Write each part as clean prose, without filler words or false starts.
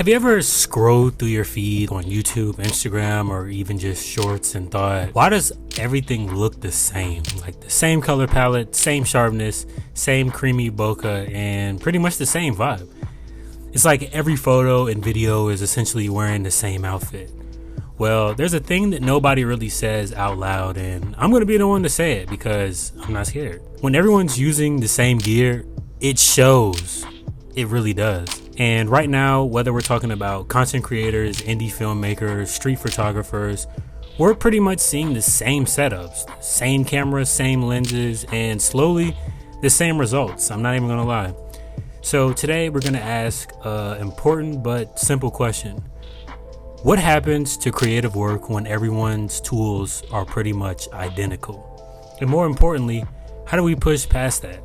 Have you ever scrolled through your feed on YouTube, Instagram, or even just shorts and thought, why does everything look the same? Like the same color palette, same sharpness, same creamy bokeh, and pretty much the same vibe. It's like every photo and video is essentially wearing the same outfit. Well, there's a thing that nobody really says out loud, and I'm gonna be the one to say it because I'm not scared. When everyone's using the same gear, it shows. It really does. And right now, whether we're talking about content creators, indie filmmakers, street photographers, we're pretty much seeing the same setups, same cameras, same lenses, and slowly the same results. I'm not even gonna lie. So today we're gonna ask an important but simple question. What happens to creative work when everyone's tools are pretty much identical? And more importantly, how do we push past that?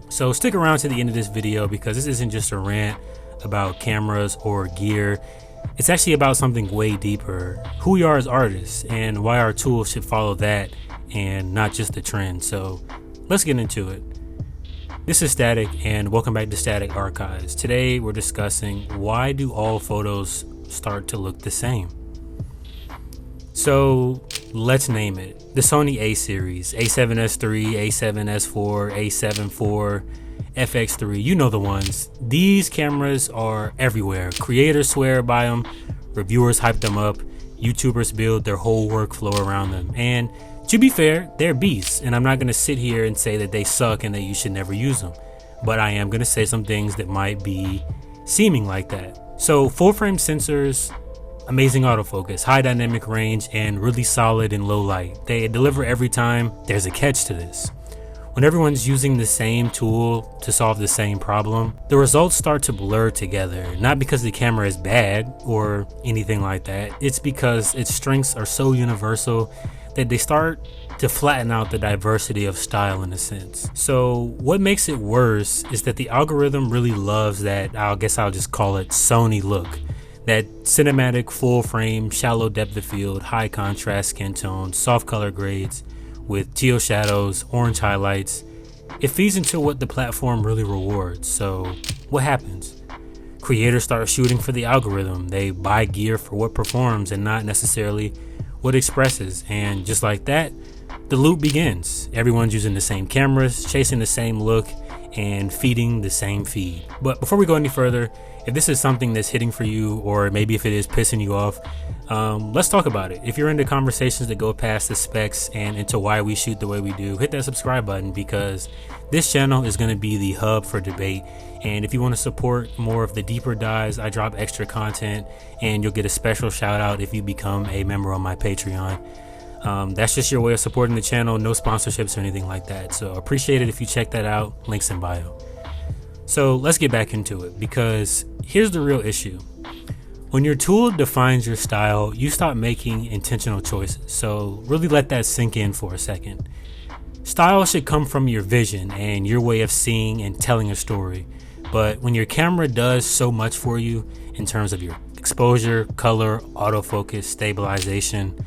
So stick around to the end of this video because this isn't just a rant about cameras or gear. It's actually about something way deeper, who we are as artists and why our tools should follow that and not just the trend. So let's get into it. This is Static and welcome back to Static Archives. Today we're discussing why do all photos start to look the same? So let's name it. The Sony A-series, A7S III, A7S4, A7 IV, FX3, you know the ones. These cameras are everywhere. Creators swear by them, reviewers hype them up, YouTubers build their whole workflow around them. And to be fair, they're beasts, and I'm not going to sit here and say that they suck and that you should never use them. But I am going to say some things that might be seeming like that. So full frame sensors, amazing autofocus, high dynamic range, and really solid in low light. They deliver every time. There's a catch to this. When everyone's using the same tool to solve the same problem, the results start to blur together. Not because the camera is bad or anything like that. It's because its strengths are so universal that they start to flatten out the diversity of style in a sense. So what makes it worse is that the algorithm really loves that, I guess I'll just call it Sony look. That cinematic full frame, shallow depth of field, high contrast skin tones, soft color grades with teal shadows, orange highlights. It feeds into what the platform really rewards. So what happens? Creators start shooting for the algorithm. They buy gear for what performs and not necessarily what expresses. And just like that, the loop begins. Everyone's using the same cameras, chasing the same look, and feeding the same feed. But before we go any further, if this is something that's hitting for you, or maybe if it is pissing you off, let's talk about it. If you're into conversations that go past the specs and into why we shoot the way we do, hit that subscribe button because this channel is going to be the hub for debate. And if you want to support more of the deeper dives, I drop extra content and you'll get a special shout out if you become a member on my Patreon. That's just your way of supporting the channel, no sponsorships or anything like that. So appreciate it if you check that out, links in bio. So let's get back into it because here's the real issue. When your tool defines your style, you stop making intentional choices. So really let that sink in for a second. Style should come from your vision and your way of seeing and telling a story. But when your camera does so much for you in terms of your exposure, color, autofocus, stabilization,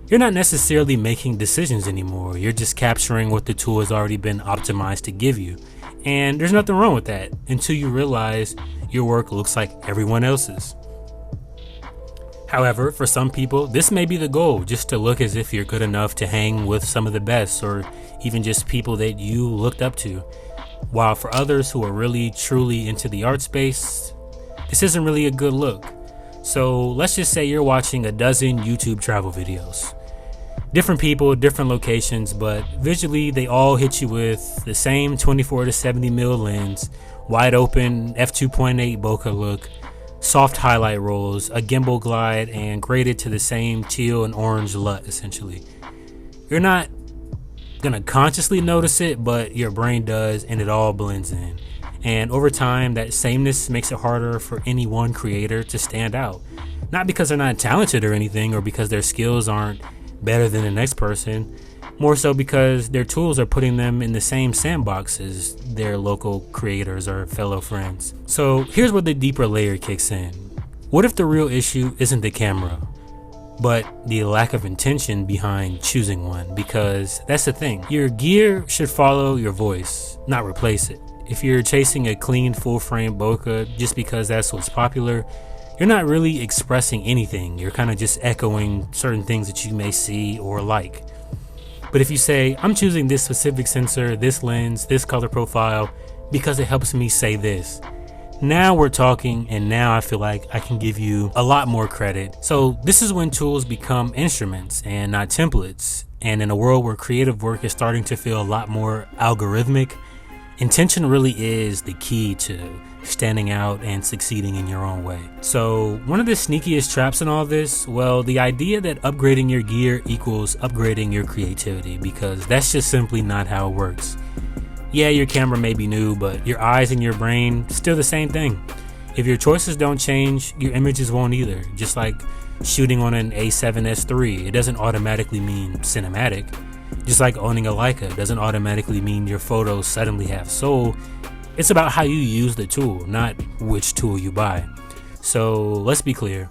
you're not necessarily making decisions anymore. You're just capturing what the tool has already been optimized to give you. And there's nothing wrong with that until you realize your work looks like everyone else's. However, for some people, this may be the goal, just to look as if you're good enough to hang with some of the best or even just people that you looked up to. While for others who are really truly into the art space, this isn't really a good look. So let's just say you're watching a dozen YouTube travel videos. Different people, different locations, but visually they all hit you with the same 24 to 70 mil lens, wide open f2.8 bokeh look, soft highlight rolls, a gimbal glide, and graded to the same teal and orange LUT essentially. You're not gonna consciously notice it, but your brain does, and it all blends in. And over time, that sameness makes it harder for any one creator to stand out. Not because they're not talented or anything, or because their skills aren't better than the next person, more so because their tools are putting them in the same sandbox as their local creators or fellow friends. So here's where the deeper layer kicks in. What if the real issue isn't the camera, but the lack of intention behind choosing one? Because that's the thing, your gear should follow your voice, not replace it. If you're chasing a clean full frame bokeh just because that's what's popular, you're not really expressing anything. You're kind of just echoing certain things that you may see or like. But if you say, I'm choosing this specific sensor, this lens, this color profile, because it helps me say this, now we're talking, and now I feel like I can give you a lot more credit. So this is when tools become instruments and not templates. And in a world where creative work is starting to feel a lot more algorithmic, intention really is the key to standing out and succeeding in your own way. So one of the sneakiest traps in all this, well, the idea that upgrading your gear equals upgrading your creativity, because that's just simply not how it works. Yeah, your camera may be new, but your eyes and your brain, still the same thing. If your choices don't change, your images won't either. Just like shooting on an A7S III, it doesn't automatically mean cinematic. Just like owning a Leica doesn't automatically mean your photos suddenly have soul. It's about how you use the tool, not which tool you buy. So let's be clear.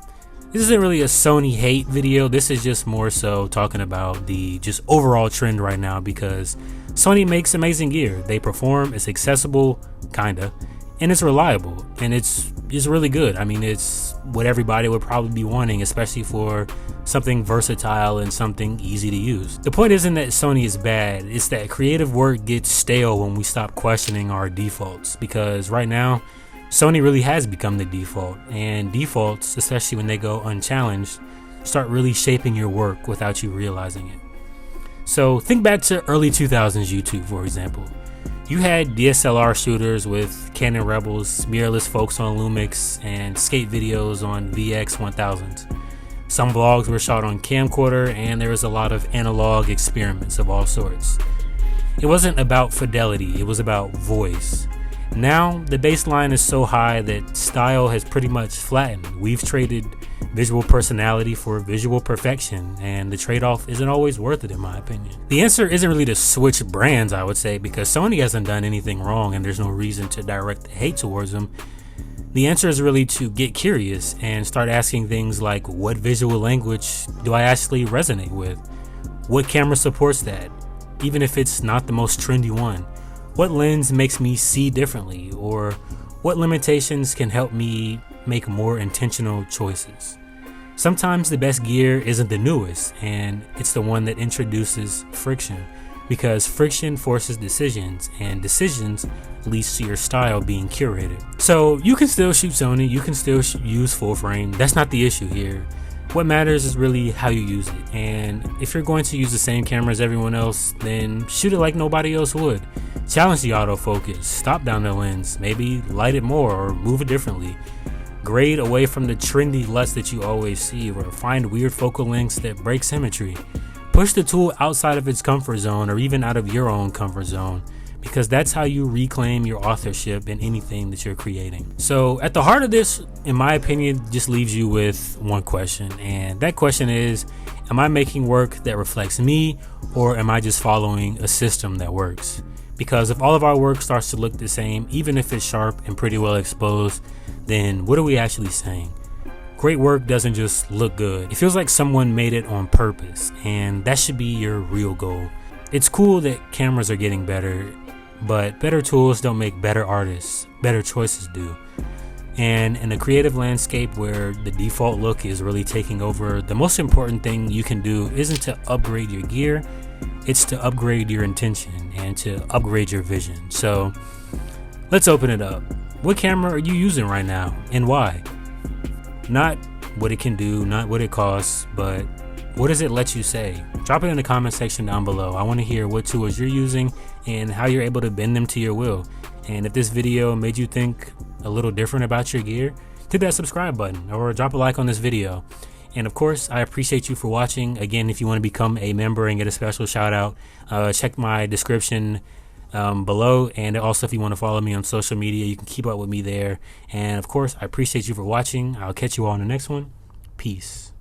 This isn't really a Sony hate video. This is just more so talking about the just overall trend right now, because Sony makes amazing gear. They perform, it's accessible, kinda, and it's reliable, and it's really good. I mean, it's what everybody would probably be wanting, especially for something versatile and something easy to use. The point isn't that Sony is bad, it's that creative work gets stale when we stop questioning our defaults, because right now, Sony really has become the default, and defaults, especially when they go unchallenged, start really shaping your work without you realizing it. So think back to early 2000s YouTube, for example. You had DSLR shooters with Canon Rebels, mirrorless folks on Lumix, and skate videos on VX1000s. Some vlogs were shot on camcorder, and there was a lot of analog experiments of all sorts. It wasn't about fidelity, it was about voice. Now, the baseline is so high that style has pretty much flattened. We've traded visual personality for visual perfection, and the trade-off isn't always worth it, in my opinion. The answer isn't really to switch brands, I would say, because Sony hasn't done anything wrong and there's no reason to direct hate towards them. The answer is really to get curious and start asking things like, what visual language do I actually resonate with? What camera supports that, even if it's not the most trendy one? What lens makes me see differently, or what limitations can help me make more intentional choices? Sometimes the best gear isn't the newest, and it's the one that introduces friction, because friction forces decisions, and decisions leads to your style being curated. So you can still shoot Sony, you can still use full frame, that's not the issue here. What matters is really how you use it, and if you're going to use the same camera as everyone else, then shoot it like nobody else would. Challenge the autofocus, stop down the lens, maybe light it more or move it differently. Grade away from the trendy LUTs that you always see, or find weird focal lengths that break symmetry. Push the tool outside of its comfort zone, or even out of your own comfort zone, because that's how you reclaim your authorship in anything that you're creating. So at the heart of this, in my opinion, just leaves you with one question, and that question is, am I making work that reflects me, or am I just following a system that works? Because if all of our work starts to look the same, even if it's sharp and pretty well exposed, then what are we actually saying? Great work doesn't just look good. It feels like someone made it on purpose, and that should be your real goal. It's cool that cameras are getting better, but better tools don't make better artists. Better choices do. And in a creative landscape where the default look is really taking over, the most important thing you can do isn't to upgrade your gear, it's to upgrade your intention and to upgrade your vision. So let's open it up. What camera are you using right now, and why? Not what it can do, not what it costs, but what does it let you say? Drop it in the comment section down below. I want to hear what tools you're using and how you're able to bend them to your will. And if this video made you think a little different about your gear, hit that subscribe button or drop a like on this video. And of course, I appreciate you for watching. Again, if you want to become a member and get a special shout out, check my description below. And also, if you want to follow me on social media, you can keep up with me there. And of course, I appreciate you for watching. I'll catch you all in the next one. Peace.